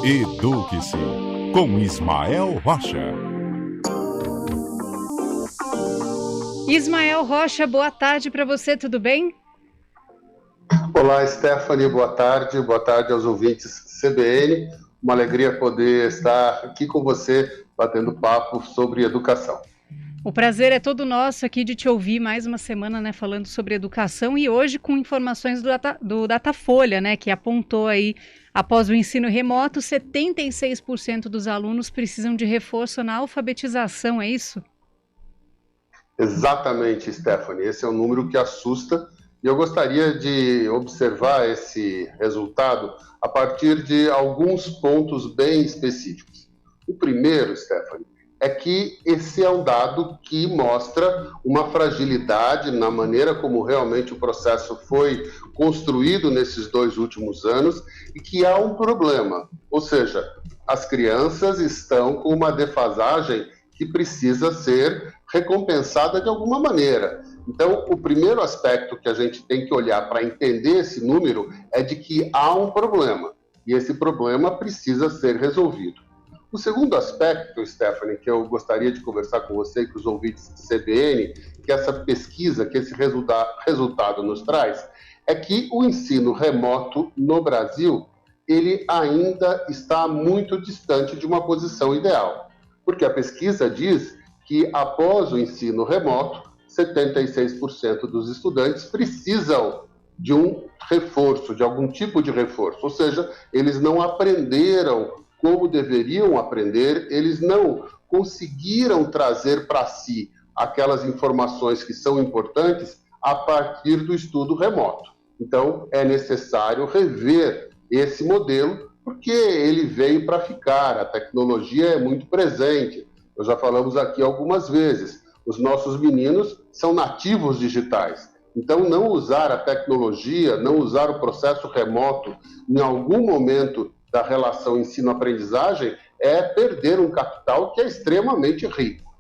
Eduque-se com Ismael Rocha. Ismael Rocha, boa tarde para você, tudo bem? Olá, Stephanie, boa tarde aos ouvintes CBN. Uma alegria poder estar aqui com você, batendo papo sobre educação. O prazer é todo nosso aqui de te ouvir mais uma semana, né, falando sobre educação e hoje com informações do Datafolha, né, que apontou aí, após o ensino remoto, 76% dos alunos precisam de reforço na alfabetização, é isso? Exatamente, Stephanie, esse é um número que assusta e eu gostaria de observar esse resultado a partir de alguns pontos bem específicos. O primeiro, Stephanie, é que esse é um dado que mostra uma fragilidade na maneira como realmente o processo foi construído nesses 2 últimos anos e que há um problema, ou seja, as crianças estão com uma defasagem que precisa ser recompensada de alguma maneira. Então, o primeiro aspecto que a gente tem que olhar para entender esse número é de que há um problema e esse problema precisa ser resolvido. O segundo aspecto, Stephanie, que eu gostaria de conversar com você e com os ouvintes do CBN, que essa pesquisa, que esse resultado nos traz, é que o ensino remoto no Brasil, ele ainda está muito distante de uma posição ideal. Porque a pesquisa diz que após o ensino remoto, 76% dos estudantes precisam de um reforço, de algum tipo de reforço, ou seja, eles não aprenderam como deveriam aprender, eles não conseguiram trazer para si aquelas informações que são importantes a partir do estudo remoto. Então, é necessário rever esse modelo, porque ele veio para ficar, a tecnologia é muito presente. Nós já falamos aqui algumas vezes, os nossos meninos são nativos digitais. Então, não usar a tecnologia, não usar o processo remoto em algum momento da relação ensino-aprendizagem é perder um capital que é extremamente rico.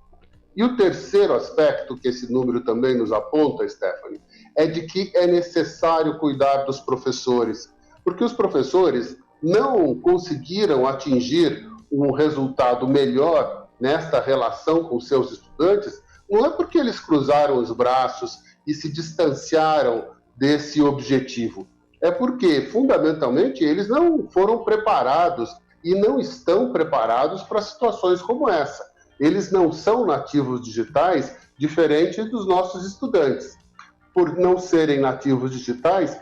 E o terceiro aspecto que esse número também nos aponta, Stephanie, é de que é necessário cuidar dos professores, porque os professores não conseguiram atingir um resultado melhor nesta relação com seus estudantes, não é porque eles cruzaram os braços e se distanciaram desse objetivo. É porque, fundamentalmente, eles não foram preparados e não estão preparados para situações como essa. Eles não são nativos digitais, diferente dos nossos estudantes. Por não serem nativos digitais,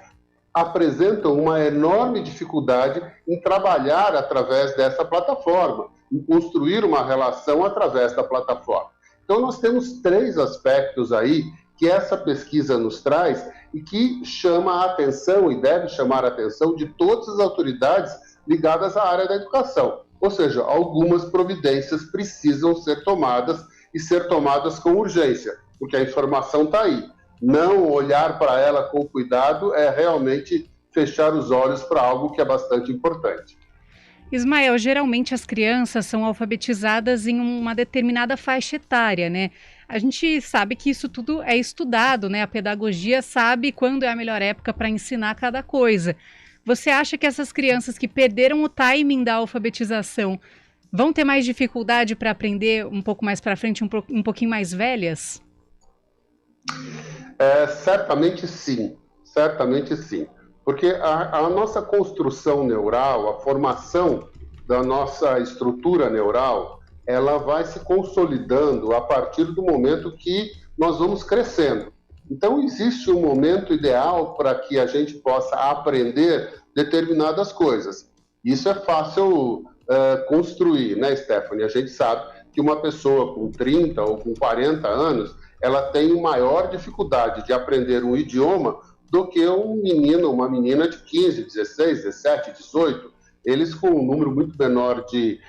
apresentam uma enorme dificuldade em trabalhar através dessa plataforma, em construir uma relação através da plataforma. Então, nós temos 3 aspectos aí que essa pesquisa nos traz e que chama a atenção e deve chamar a atenção de todas as autoridades ligadas à área da educação. Ou seja, algumas providências precisam ser tomadas e ser tomadas com urgência, porque a informação está aí. Não olhar para ela com cuidado é realmente fechar os olhos para algo que é bastante importante. Ismael, geralmente as crianças são alfabetizadas em uma determinada faixa etária, né? A gente sabe que isso tudo é estudado, né? A pedagogia sabe quando é a melhor época para ensinar cada coisa. Você acha que essas crianças que perderam o timing da alfabetização vão ter mais dificuldade para aprender um pouco mais para frente, um pouquinho mais velhas? Certamente sim, porque a nossa construção neural, a formação da nossa estrutura neural, ela vai se consolidando a partir do momento que nós vamos crescendo. Então, existe um momento ideal para que a gente possa aprender determinadas coisas. Isso é fácil construir, né, Stephanie? A gente sabe que uma pessoa com 30 ou com 40 anos, ela tem maior dificuldade de aprender um idioma do que um menino, uma menina de 15, 16, 17, 18. Eles, com um número muito menor de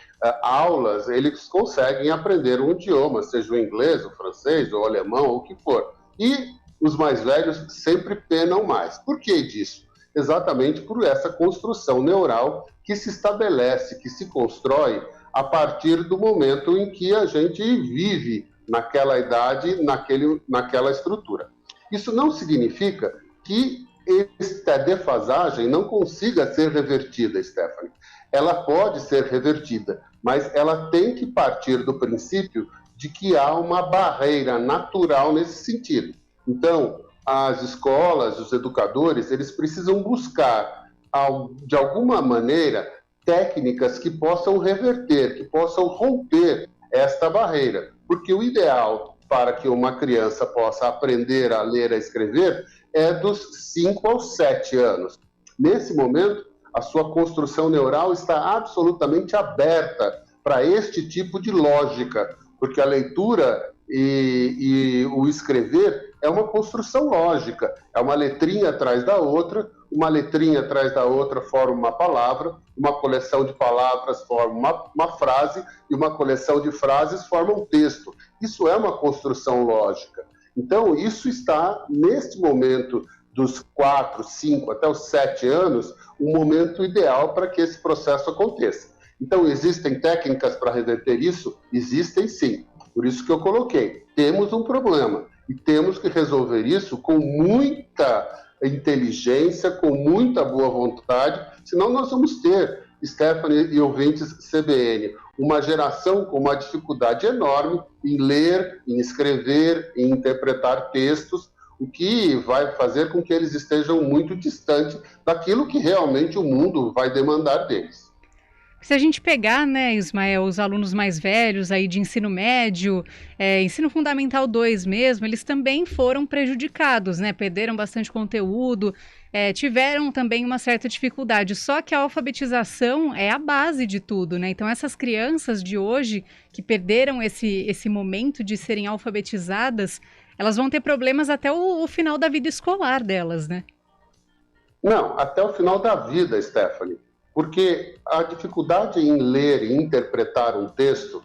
aulas, eles conseguem aprender um idioma, seja o inglês, o francês, o alemão, ou o que for. E os mais velhos sempre penam mais. Por que disso? Exatamente por essa construção neural que se estabelece, que se constrói a partir do momento em que a gente vive naquela idade, naquela estrutura. Isso não significa que esta defasagem não consiga ser revertida, Stephanie. Ela pode ser revertida, mas ela tem que partir do princípio de que há uma barreira natural nesse sentido. Então, as escolas, os educadores, eles precisam buscar, de alguma maneira, técnicas que possam reverter, que possam romper esta barreira. Porque o ideal para que uma criança possa aprender a ler e a escrever é dos 5 aos 7 anos. Nesse momento, a sua construção neural está absolutamente aberta para este tipo de lógica, porque a leitura e o escrever é uma construção lógica, é uma letrinha atrás da outra, uma letrinha atrás da outra forma uma palavra, uma coleção de palavras forma uma frase e uma coleção de frases forma um texto. Isso é uma construção lógica. Então, isso está, neste momento dos 4, 5 até os 7 anos, um momento ideal para que esse processo aconteça. Então, existem técnicas para reverter isso? Existem sim. Por isso que eu coloquei. Temos um problema e temos que resolver isso com muita inteligência, com muita boa vontade, senão nós vamos ter, Stephanie e ouvintes CBN, uma geração com uma dificuldade enorme em ler, em escrever, em interpretar textos, o que vai fazer com que eles estejam muito distantes daquilo que realmente o mundo vai demandar deles. Se a gente pegar, né, Ismael, os alunos mais velhos aí de ensino médio, ensino fundamental 2 mesmo, eles também foram prejudicados, né? Perderam bastante conteúdo, tiveram também uma certa dificuldade. Só que a alfabetização é a base de tudo, né? Então essas crianças de hoje que perderam esse momento de serem alfabetizadas, elas vão ter problemas até o final da vida escolar delas, né? Não, até o final da vida, Stephanie. Porque a dificuldade em ler e interpretar um texto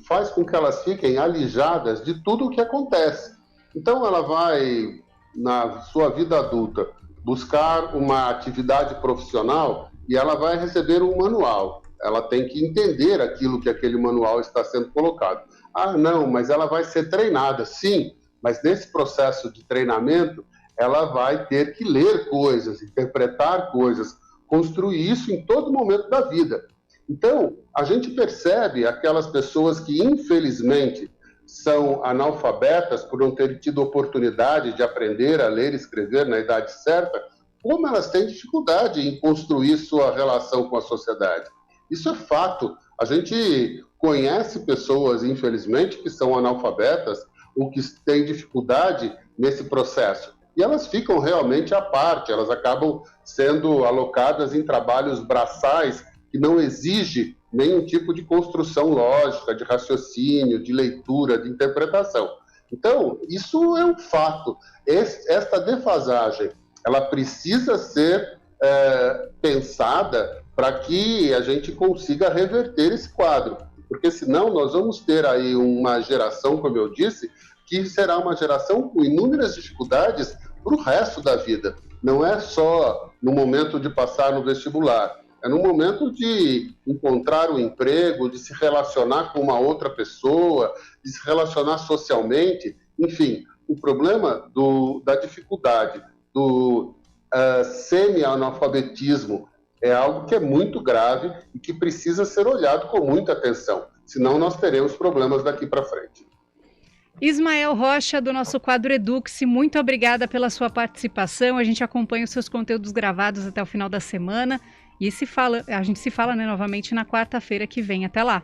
faz com que elas fiquem alijadas de tudo o que acontece. Então ela vai, na sua vida adulta, buscar uma atividade profissional e ela vai receber um manual. Ela tem que entender aquilo que aquele manual está sendo colocado. Ah, não, mas ela vai ser treinada. Sim, mas nesse processo de treinamento, ela vai ter que ler coisas, interpretar coisas, construir isso em todo momento da vida. Então, a gente percebe aquelas pessoas que, infelizmente, são analfabetas por não terem tido oportunidade de aprender a ler e escrever na idade certa, como elas têm dificuldade em construir sua relação com a sociedade. Isso é fato. A gente conhece pessoas, infelizmente, que são analfabetas ou que têm dificuldade nesse processo. E elas ficam realmente à parte, elas acabam sendo alocadas em trabalhos braçais que não exigem nenhum tipo de construção lógica, de raciocínio, de leitura, de interpretação. Então, isso é um fato. Esta defasagem, ela precisa ser pensada para que a gente consiga reverter esse quadro. Porque senão nós vamos ter aí uma geração, como eu disse, que será uma geração com inúmeras dificuldades para o resto da vida. Não é só no momento de passar no vestibular, é no momento de encontrar um emprego, de se relacionar com uma outra pessoa, de se relacionar socialmente. Enfim, o problema da dificuldade, do semi-analfabetismo, é algo que é muito grave e que precisa ser olhado com muita atenção, senão nós teremos problemas daqui para frente. Ismael Rocha, do nosso quadro Eduque-se, muito obrigada pela sua participação. A gente acompanha os seus conteúdos gravados até o final da semana e a gente se fala, né, novamente na quarta-feira que vem. Até lá.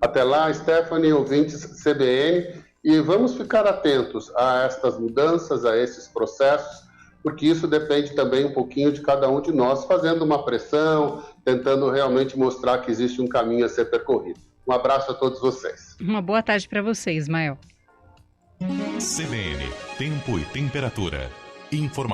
Até lá, Stephanie, ouvintes CBN, e vamos ficar atentos a estas mudanças, a esses processos, porque isso depende também um pouquinho de cada um de nós, fazendo uma pressão, tentando realmente mostrar que existe um caminho a ser percorrido. Um abraço a todos vocês. Uma boa tarde para você, Ismael. CBN, Tempo e Temperatura. Informação.